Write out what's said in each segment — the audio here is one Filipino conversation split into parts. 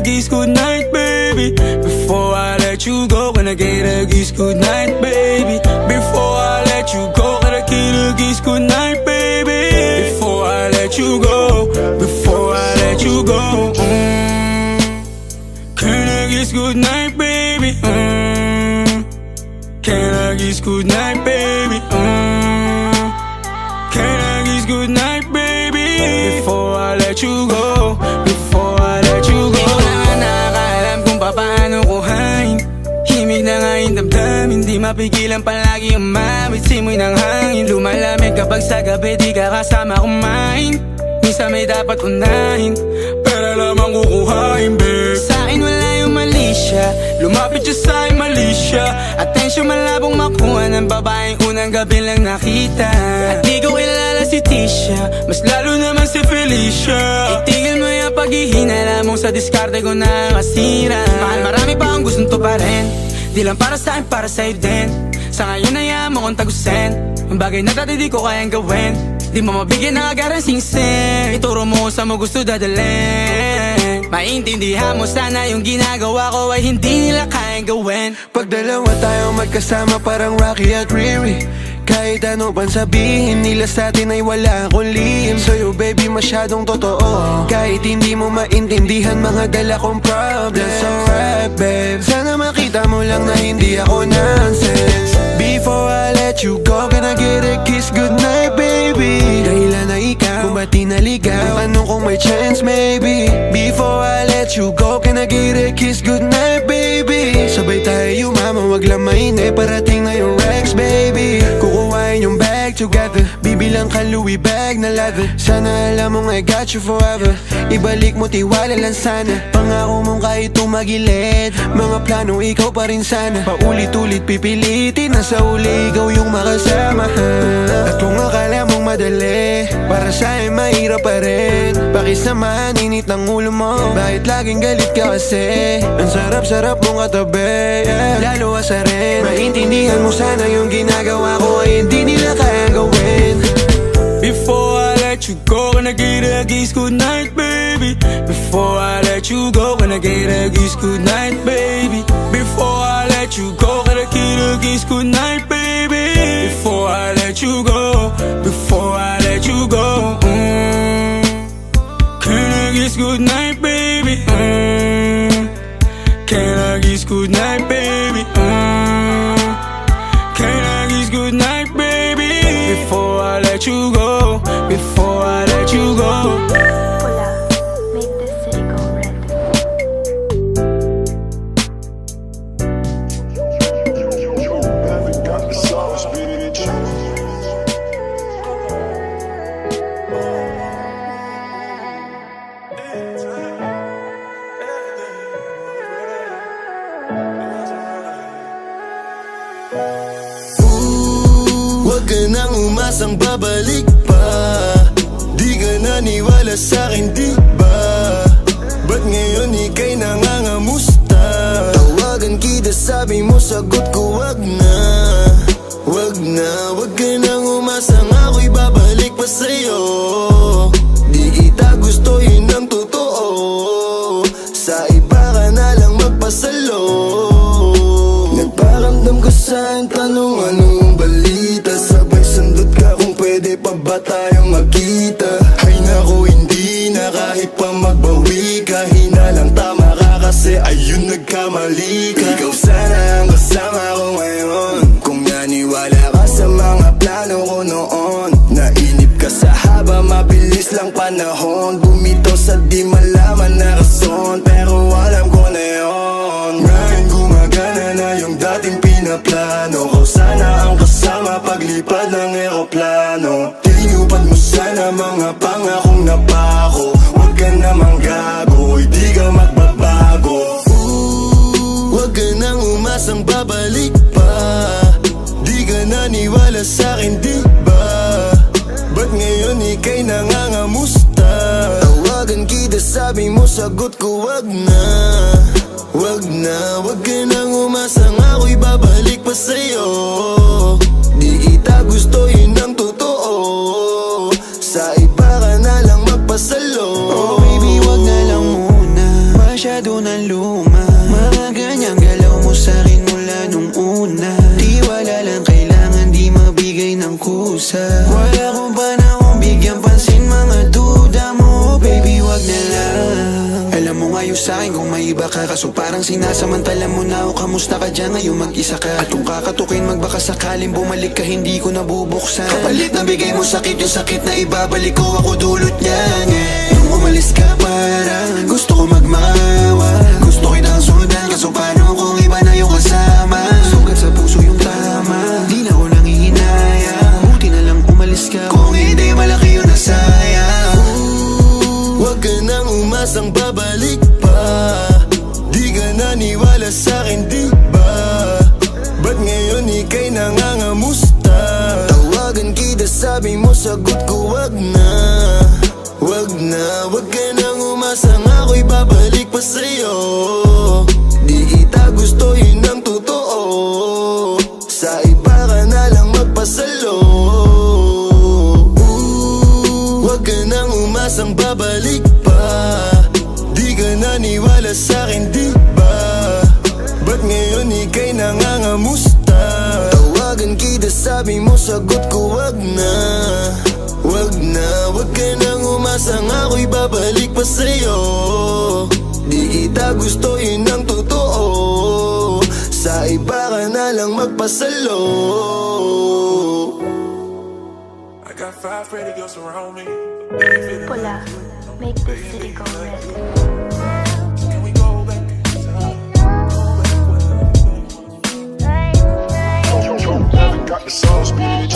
kiss goodnight, baby. Before I let you go, can I get a kiss goodnight, baby? Before I let you go, can I get a kiss goodnight, baby? Before I let you go, before I let you go, can I kiss goodnight, baby? Can I kiss goodnight, baby? Can I kiss goodnight, baby? Before I let you go, before I let you go. Di ko na nga nakakaalam kung paano kuhain. Himig na nga yung damdamin, di mapigilan palagi umamit. Simoy ng hangin, lumalamig kapag sa gabi di ka kasama kumain. Minsan may dapat unahin, pero lamang kukuhain, babe. Sa'kin wala yung mali siya, lumapit siya sa'kin mali siya. Atensyon malabong makuha ng babaeng unang gabi lang nakita. At di ko kilala si Tisha, mas lalo naman si Felicia. Itigil mo yung paghihinala mong sa diskarte ko na masira. Mahal, marami pa akong gustong tuparin, di lang para sa'kin, para sa'yo din. Sa ngayon ayaw mo kong tagusin ang bagay na dati di ko kayang gawin. Di mo mabigyan ng agarang singsing, ituro mo sa mo gusto dadalhin. Maintindihan mo sana yung ginagawa ko ay hindi nila kayang gawin. Pag dalawa tayo magkasama parang Rocky at Riri, kahit ano pang sabihin nila sa'tin ay wala akong lihim. Sa'yo baby masyadong totoo, kahit hindi mo maintindihan mga dala kong problems. Alright babe, sana makita mo lang na hindi ako nonsense. Before I let you go, can I get a kiss goodnight, baby? Dahilan na ikaw, kung ba't di naligaw, anong kung may chance, maybe? Before I let you go, can I get a kiss goodnight, baby? Sabay tayo yumama, wag lang mainip, parating na yung Rex, baby. Kukuhain yung bag together, bibilang ka Louis bag na leather. Sana alam mong I got you forever, ibalik mo tiwala lang sana. Pangako mong kahit tumagilid, mga plano ikaw pa rin sana. Paulit-ulit pipilitin na sa uli ikaw yung makasama. At kung akala mong madali, para sa'yo mahirap pa rin. Pakisamahan init ng ulo mo, bakit laging galit ka kasi? Ang sarap-sarap mong katabi, yeah. Lalo asa rin, maintindihan mo sana yung ginagawa ko ay hindi nila kayang gawin. Before I let you go, can I get a kiss goodnight, baby? Before I let you go, can I get a kiss goodnight, baby? Before I let you go, can I get a kiss goodnight, baby? Before I let you go, before I let you go, can I kiss goodnight, baby? Can I kiss goodnight, baby? Can I kiss goodnight, baby? Before I let you go, before I let you go. Pula, make this city go red. Got the sauce, bitch. Huwag ka nang umasang babalik pa, di ka naniwala sa'kin, di ba? Ba't ngayon ika'y nangangamusta? Tawagan kita, sabi mo, sagot ko wag na. Wag na, wag ka nang umasang ako'y babalik pa sa'yo. Di kita gusto, yun ang totoo. Sa iba ka na lang magpasalo. Nagparamdam ko sa'kin, tanong anong balita. Sabay sundot ka kung pwede pa ba tayong magkita. Ay naku, hindi na kahit pa magbawi ka. Hinalang tama ka kasi ayun nagkamali ka. Ikaw sana ang kasama ko ngayon. Kung naniwala ka sa mga plano ko noon, nainip ka sa haba, mabilis lang panahon. Bumitaw sa di malaman na rason, pero alam ko na yun. Ngayon gumagana na yung dating pinaplano ko. Sana ang kasama paglipad ng eroplano. Tinupad mo sana mga pangakong napako. Huwag ka namang gago, hindi ka magbabago. Huwag ka nang umasang babalik pa, di ka naniwala sa'kin, di ba? Ba't ngayon ika'y nangangamusta? Tawagan kita, sabi mo, sagot ko wag na. Wag na, wag ka nang umasang ako'y babalik pa sa'yo. Di kita gusto, yun ang totoo. Sa iba ka na lang magpasalo. Oh baby, wag na lang muna, masyado sa'kin kung may iba ka. Kaso parang sinasamantala mo na o kamusta ka dyan ngayon mag-isa ka. At kung kakatukin magbaka sakaling bumalik ka hindi ko nabubuksan. Kapalit na bigay mo sakit yung sakit na ibabalik ko ako dulot niyan. Nung umalis ka parang gusto ko magmawa. Gusto kitang sundan kaso paano kung iba na yung kasama. Sugat sa puso yung tama, di na ko nangihinaya. Buti na lang umalis ka, kung hindi malaki yung nasayang. Huwag ka nang umasang babalik pa. Di ka naniwala sa'kin, di ba? Ba't ngayon ika'y nangangamusta? Tawagan kita, sabi mo sagot ko wag na. Wag na, wag ka nang umasang ako'y babalik pa sa'yo. Di kita gusto, yun ang totoo. Sa iba ka na lang magpasalo. Wag ka nang umasang babalik pa. Di ka naniwala sa'kin, di ba? Ba't ngayon ika'y nangangamusta? Tawagan kita, sabi mo sagot ko wag na. Wag na, wag ka nang umasang ako'y babalik pa sa'yo. Di kita gusto, yun ang totoo. Sa iba ka na lang magpasalo. I got 5 pretty girls around me. Pula, make the city go red. Can we go back in time? Haven't got the sauce, bitch.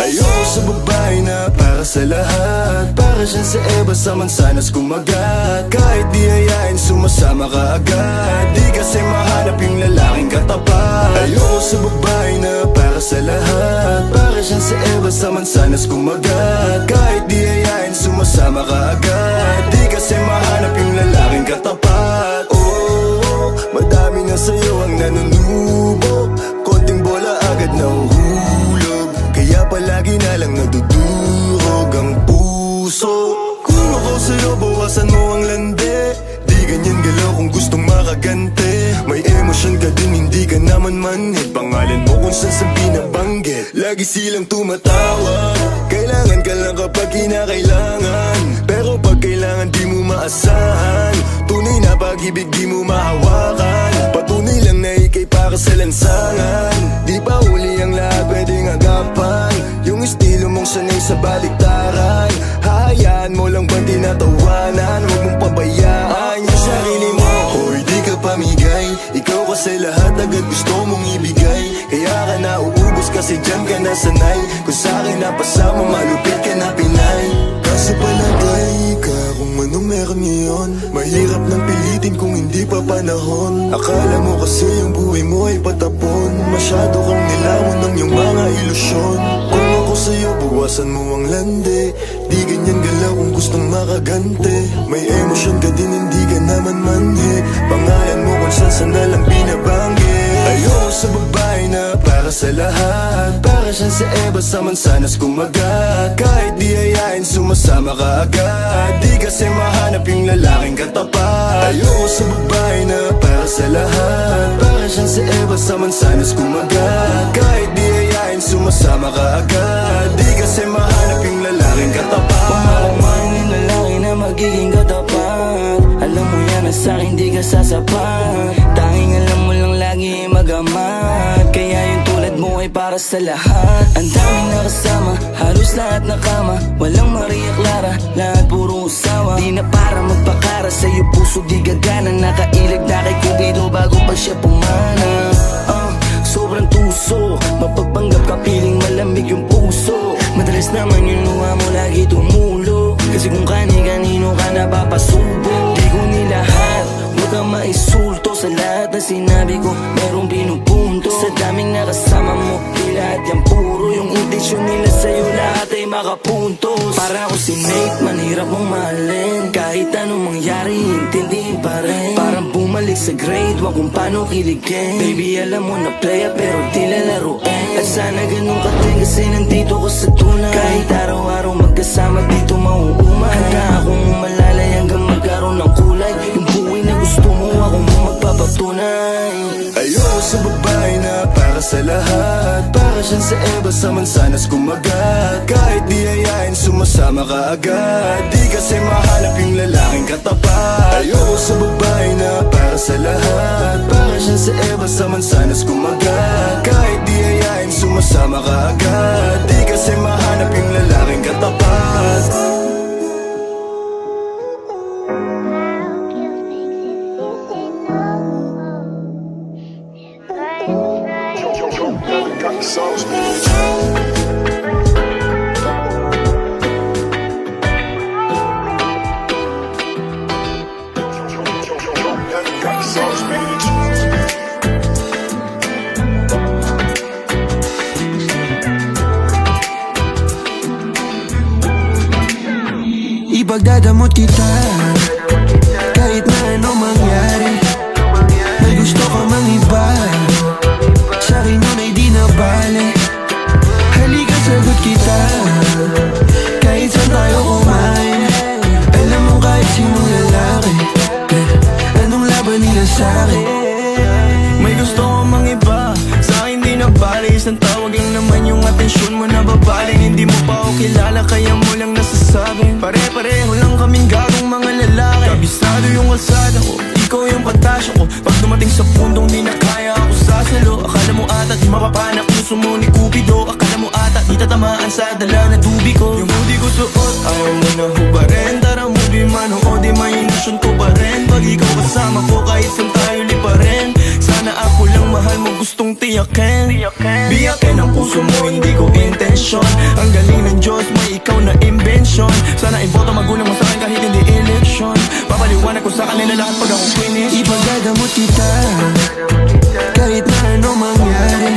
Ayoko sa babae na para sa lahat. Para siya sa Eva sa mansanas kumagat. Kahit di hayain sumasama ka agad. Di kasi mahanap yung lalaking katapat. Ayoko sa babae na para sa lahat. Para siya sa Eva sa mansanas kumagat. Kahit di hayain sumasama ka agad. Di kasi mahanap yung lalaking katapat. Oh, madami na sa'yo ang nanunubo. Konting bola agad nahuhulog. Kaya palagi na lang nadudurog ang puso. Kung ako sa'yo, bawasan mo ang lande. Di ganyan galaw kung gustong makagante. May emosyon ka din, hindi ka naman manhid. Pangalan mo kung saan sa binabanggit. Lagi silang tumatawag. Kailangan ka lang kapag kinakailangan. Pero pag kailangan di mo maasahan. Tunay na pag-ibig di mo mahawakan. Patunay lang na ika'y para sa lansangan. Di pa huli ang lahat pwedeng agapan. Yung estilo mong sanay sa baliktaran. Hahayaan mo lang bang tinatawanan? Huwag mong pabayaan yung sarili mo. Hoy, di ka pamigay. Ikaw kasi lahat agad gusto mong ibigay. Kaya ka nauubos kasi dyan ka nasanay. Kung sa'kin napasama malupit ka na Pinay. Kasi palagay ka kung anong meron ngayon. Mahirap nang pilitin kung hindi pa panahon. Akala mo kasi yung buhay mo ay patapon. Masyado kang nilawan ng iyong mga ilusyon. Kung ako sa'yo, bawasan mo ang lande. Di ganyan galaw kung gustong makagante. May emosyon ka din, hindi ka naman manhid. Pangalan mo kung saan na lang binabanggit. Ayoko sa babae na para sa lahat. Para siya sa Eva sa mansanas kumagat. Kahit di hayain sumasama ka agad. Di kasi mahanap yung lalaking katapat. Ayoko sa babae na para sa lahat. Para siya sa Eva sa mansanas kumagat. Kahit di hayain sumasama ka agad. Di kasi mahanap yung lalaking katapat. Pumalaman yung lalaki na magiging katapat. Alam mo yan na sa'kin di ka sasapat. Tanging alam mo lang lagi magamat. Kaya yung tulad mo ay para sa lahat. Ang daming nakasama, halos lahat nakama. Walang Maria Clara, lahat puro usawa. Di na para magpakara, sa'yo puso di gagana. Nakailag na kay Cupido bago pa siya pumana. Sobrang tuso, mapagpanggap ka piling malamig yung puso. Madalas naman yung luha mo lagi tumulo. Kasi kung kani-kanino ka napapasubo. Di ko nilahat, huwag kang maisulto. Sa lahat na sinabi ko, merong pinupunto. Sa daming nakasama mo, di lahat yan puro. Yung intensyon nila sa'yo, lahat ay makapuntos. Para ako si Nate, manhirap mong mahalin. Kahit anong mangyari, intindihin pa rin. Parang bumalik sa grade, wag kung paano kiligin. Baby, alam mo na playa pero di lalaruin. At sana ganun ka din kasi nandito ko sa tunay. Kahit araw-araw magkasama dito mauumay. Handa akong umalalay hanggang magkaroon ng kulay. Yung buhay na gusto mo, ako mo magpapatunay. Ayoko sa babae na para sa siyang sa Eva sa mansanas kumagat. Kahit di ayain, sumasama ka agad. Di kasi mahanap yung lalaking katapat. Ayoko sa babae na para sa lahat. Para siyang sa Eva sa mansanas kumagat. Kahit di ayain, sumasama ka agad. Di kasi mahanap yung lalaking katapat. Got the sauce, bitch. Got the sauce, bitch. Ipagdadamot kita kahit na ano mangyari. May gusto ka mang iba, sa'kin yun ay di na bale. Halika sagot kita kahit saan tayo kumain. Alam mo kahit sinong lalaki, anong laban nila sa'kin. May gusto ko mang iba, sa'kin di na bali. Isang tawag lang naman yung atensyon mo na babaling. Hindi mo pa ako kilala kaya mo lang nasasabing pare-pareho lang kaming gagong mga lalaki. Kabisado yung kalsada ko, ikaw yung pantasya ko. Pag dumating sa puntong di na kaya ako sasalo. Akala mo ata di mapapana puso mo ni Cupido. Akala mo ata di tatamaan sa dala na tubig ko. Yung hoodie ko suot, ayaw mo na hubarin. Tara movie man o di imahinasyon ko pa rin. Pag ikaw kasama ko kahit saan tayo lipa rin. Sana ako lang mahal mo gustong tiyakin. Biyakin ang puso mo hindi ko intensyon. Ang galing ng Diyos may ikaw na invention. Sana iboto magulang mo sa akin kahit hindi eleksyon. Papaliwanag ko sa kanila lahat pag ako finish. Ipagdadamot kita kahit na ano mangyari.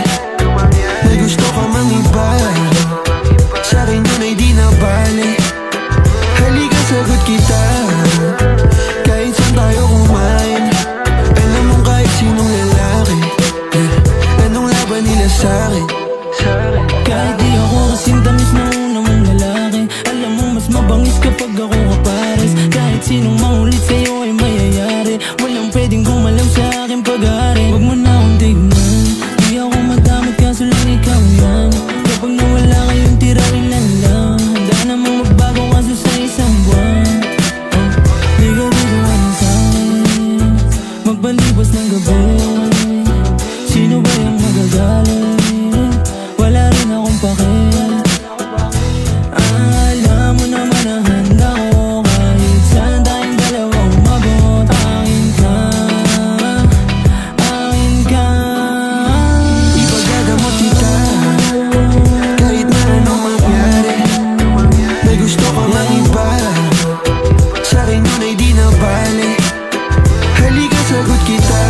May gusto ka mang iba, sa'kin yun ay di na bale. Halika sagot kita kahit saan tayo kumain. Alam mo kahit sinong lalaki, anong laban nila sa'kin. Kahit di ako kasing tamis na una mong lalaki, alam mo mas mabangis kapag ako kapares. Kahit sinong mangulit sa'yo ay mayayari. Walang pwedeng gumalaw sa aking pag-aari. Huwag mo na akong tignan, di ako madamot kaso lang ikaw yan. Kapag nawala kayong tira ilan lang, handa namang magbago kaso sa isang buwan. Di ka bigawan sa'kin, magbalibas ng gabi. Sino ba yung magagaling? Wala rin akong pakialam. Alam mo naman na handa ko kahit saan tayong dalawa umabot. Akin ka, akin ka. Ipagdadamot kita kahit na ano mangyari. May gusto ka mang iba, sa'kin yun ay di na bale. Halika sagot kita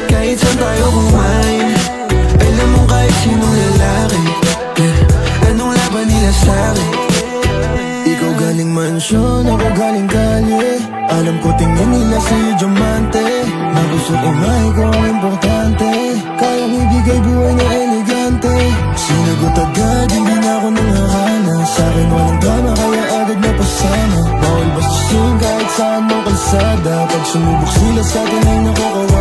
kahit saan tayo kumain. Alam mo kahit sinong lalaki, anong laban nila sa'kin. Ikaw galing mansyon, ako galing kalye. Alam ko tingin nila sa'yo diamante. Na gusto ko nga ikaw ang importante. Kayang ibigay buhay na elegante. Sinagot agad, hindi na ako nangakana. Sa'kin walang drama, kaya agad na pasama. Bawal bastusin kahit saan mong kalsada. Pag sumubok sila sa'tin ay nakukawa.